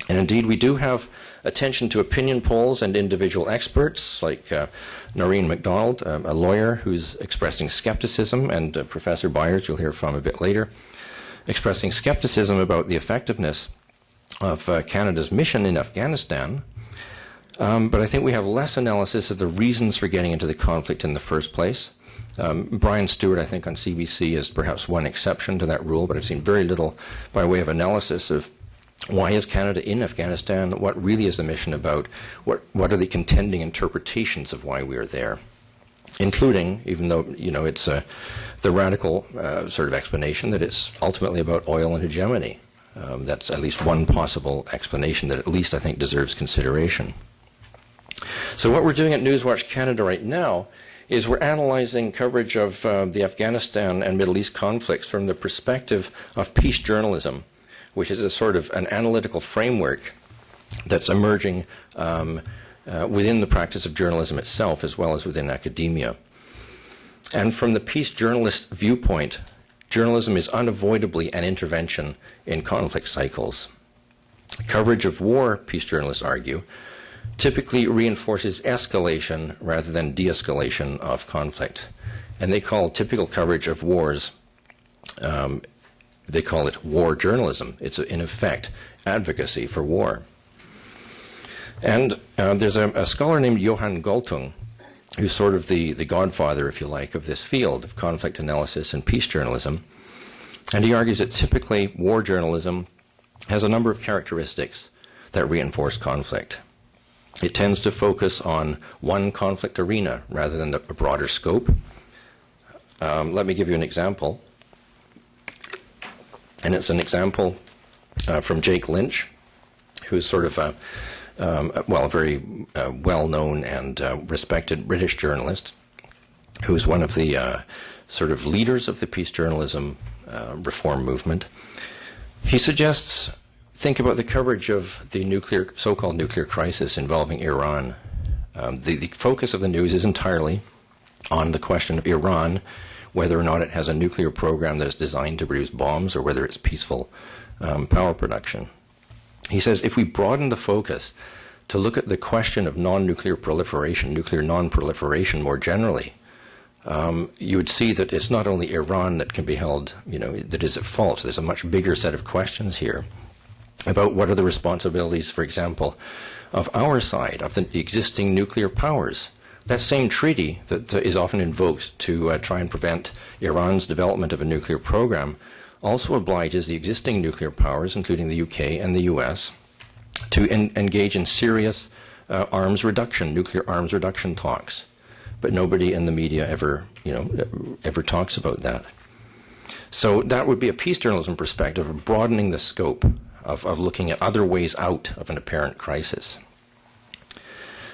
And indeed, we do have attention to opinion polls and individual experts, like Noreen MacDonald, a lawyer who's expressing skepticism, and Professor Byers, you'll hear from a bit later, expressing skepticism about the effectiveness of Canada's mission in Afghanistan. But I think we have less analysis of the reasons for getting into the conflict in the first place. Brian Stewart, I think, on CBC is perhaps one exception to that rule, but I've seen very little by way of analysis of why is Canada in Afghanistan, what really is the mission about, what are the contending interpretations of why we are there, including, even though, it's the radical sort of explanation that it's ultimately about oil and hegemony. That's at least one possible explanation that at least I think deserves consideration. So what we're doing at Newswatch Canada right now is we're analyzing coverage of the Afghanistan and Middle East conflicts from the perspective of peace journalism, which is a sort of an analytical framework that's emerging within the practice of journalism itself as well as within academia. And from the peace journalist viewpoint, journalism is unavoidably an intervention in conflict cycles. Coverage of war, peace journalists argue, typically reinforces escalation rather than de-escalation of conflict. And they call typical coverage of wars, they call it war journalism. It's, in effect, advocacy for war. And there's a scholar named Johan Galtung, who's sort of the godfather, if you like, of this field of conflict analysis and peace journalism. And he argues that typically war journalism has a number of characteristics that reinforce conflict. It tends to focus on one conflict arena rather than a broader scope. Let me give you an example. And it's an example from Jake Lynch, who's sort of a very well-known and respected British journalist, who's one of the sort of leaders of the peace journalism reform movement. He suggests, think about the coverage of the so-called nuclear crisis involving Iran. The focus of the news is entirely on the question of Iran, whether or not it has a nuclear program that is designed to produce bombs or whether it's peaceful power production. He says if we broaden the focus to look at the question of non-nuclear proliferation, nuclear non-proliferation more generally, you would see that it's not only Iran that can be held, that is at fault. There's a much bigger set of questions here about what are the responsibilities, for example, of our side, of the existing nuclear powers. That same treaty that is often invoked to try and prevent Iran's development of a nuclear program also obliges the existing nuclear powers, including the UK and the US, to engage in serious arms reduction, nuclear arms reduction talks. But nobody in the media ever talks about that. So that would be a peace journalism perspective of broadening the scope of looking at other ways out of an apparent crisis.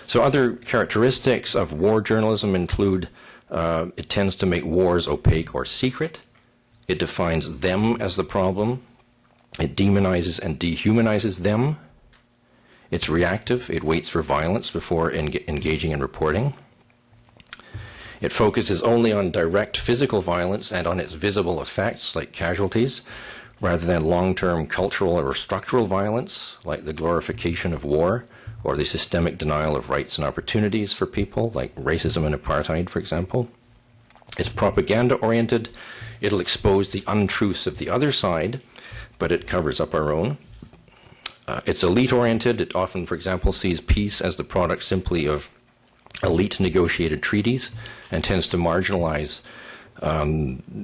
So other characteristics of war journalism include it tends to make wars opaque or secret. It defines them as the problem. It demonizes and dehumanizes them. It's reactive. It waits for violence before engaging in reporting. It focuses only on direct physical violence and on its visible effects, like casualties, rather than long-term cultural or structural violence, like the glorification of war, or the systemic denial of rights and opportunities for people, like racism and apartheid, for example. It's propaganda-oriented. It'll expose the untruths of the other side, but it covers up our own. It's elite-oriented. It often, for example, sees peace as the product simply of elite-negotiated treaties and tends to marginalize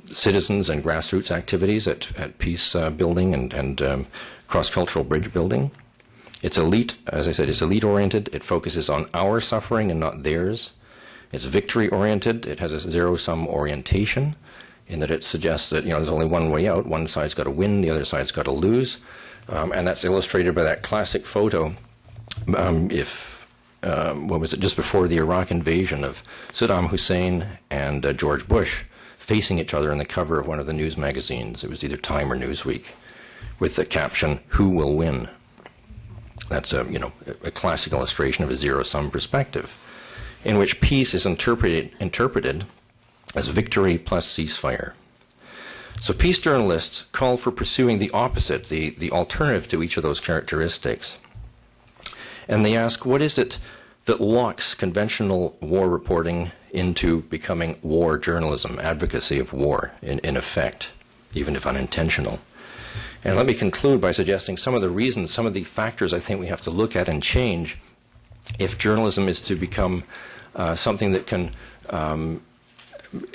citizens and grassroots activities at peace building and cross-cultural bridge building. It's elite, as I said, it's elite-oriented. It focuses on our suffering and not theirs. It's victory-oriented. It has a zero-sum orientation in that it suggests that, there's only one way out. One side's got to win, the other side's got to lose. And that's illustrated by that classic photo, just before the Iraq invasion of Saddam Hussein and George Bush facing each other on the cover of one of the news magazines. It was either Time or Newsweek, with the caption, "Who will win?" That's a classic illustration of a zero-sum perspective, in which peace is interpreted as victory plus ceasefire. So peace journalists call for pursuing the opposite, the alternative to each of those characteristics. And they ask, what is it that locks conventional war reporting into becoming war journalism, advocacy of war, in effect, even if unintentional? And let me conclude by suggesting some of the reasons, some of the factors I think we have to look at and change if journalism is to become something that can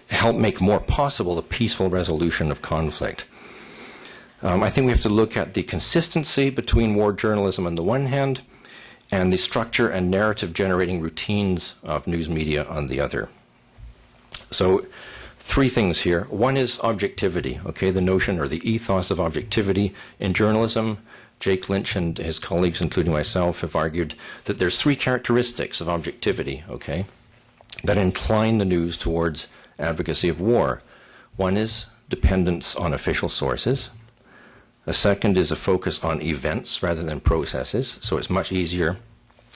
help make more possible the peaceful resolution of conflict. I think we have to look at the consistency between war journalism on the one hand and the structure and narrative generating routines of news media on the other. So, three things here. One is objectivity, okay, the notion or the ethos of objectivity in journalism. Jake Lynch and his colleagues, including myself, have argued that there's three characteristics of objectivity, okay, that incline the news towards advocacy of war. One is dependence on official sources. A second is a focus on events rather than processes, so it's much easier,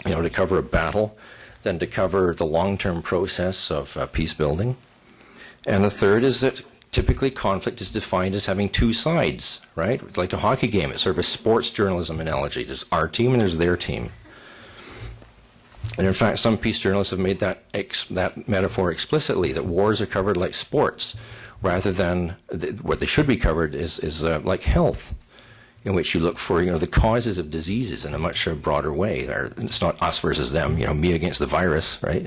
to cover a battle than to cover the long-term process of peace building. And the third is that typically conflict is defined as having two sides, right? Like a hockey game, it's sort of a sports journalism analogy. There's our team and there's their team. And in fact, some peace journalists have made that metaphor explicitly, that wars are covered like sports, rather than what they should be covered is like health, in which you look for the causes of diseases in a much broader way. It's not us versus them, me against the virus, right?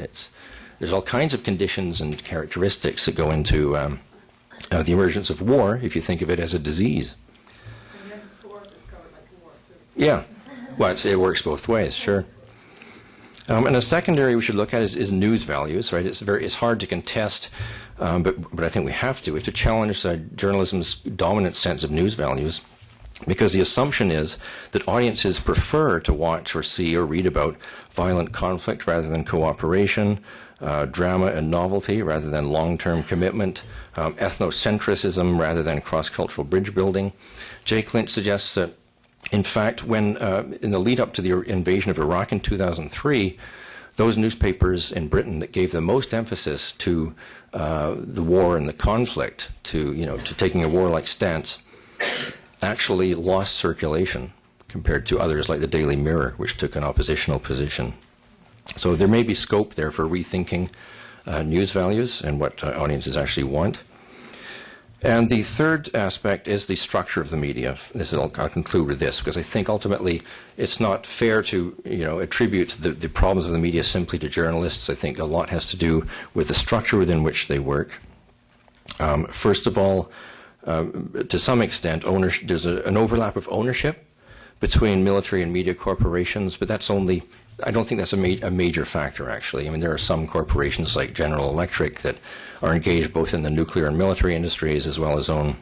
There's all kinds of conditions and characteristics that go into the emergence of war, if you think of it as a disease. And then sport is covered like war, too. Yeah. Well, it works both ways, sure. And a secondary we should look at is news values, right? It's hard to contest, but I think we have to. We have to challenge journalism's dominant sense of news values, because the assumption is that audiences prefer to watch or see or read about violent conflict rather than cooperation, drama and novelty rather than long-term commitment, ethnocentrism rather than cross-cultural bridge building. Jake Lynch suggests that, in fact, when in the lead-up to the invasion of Iraq in 2003, those newspapers in Britain that gave the most emphasis to the war and the conflict, to taking a warlike stance, actually lost circulation compared to others like the Daily Mirror, which took an oppositional position. So there may be scope there for rethinking news values and what audiences actually want. And the third aspect is the structure of the media. I'll conclude with this, because I think ultimately it's not fair to attribute the problems of the media simply to journalists. I think a lot has to do with the structure within which they work. First of all, to some extent, there's an overlap of ownership between military and media corporations, but I don't think that's a major factor, actually. I mean, there are some corporations like General Electric that are engaged both in the nuclear and military industries as well as own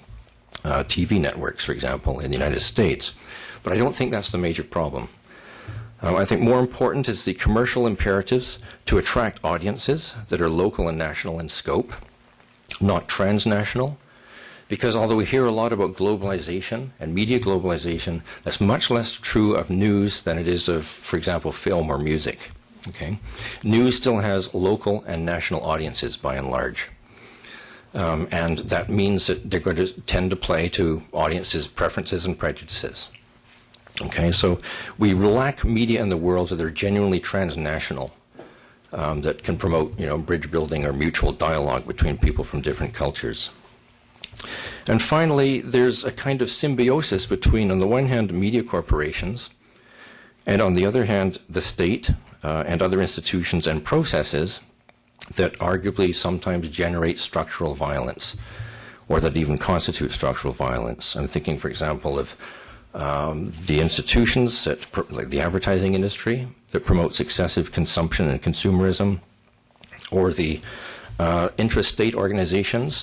TV networks, for example, in the United States. But I don't think that's the major problem. I think more important is the commercial imperatives to attract audiences that are local and national in scope, not transnational. Because although we hear a lot about globalization and media globalization, that's much less true of news than it is of, for example, film or music. Okay? News still has local and national audiences by and large. And that means that they're going to tend to play to audiences' preferences and prejudices. Okay, so we lack media in the world that are genuinely transnational, that can promote, bridge building or mutual dialogue between people from different cultures. And finally, there's a kind of symbiosis between, on the one hand, media corporations, and on the other hand, the state and other institutions and processes that arguably sometimes generate structural violence, or that even constitute structural violence. I'm thinking, for example, of the institutions, like the advertising industry, that promotes excessive consumption and consumerism, or the interstate organizations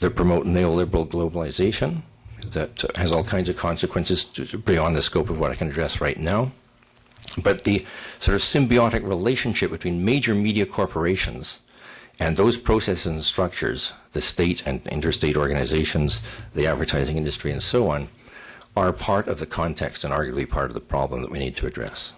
that promote neoliberal globalization, that has all kinds of consequences beyond the scope of what I can address right now. But the sort of symbiotic relationship between major media corporations and those processes and structures, the state and interstate organizations, the advertising industry, and so on, are part of the context and arguably part of the problem that we need to address.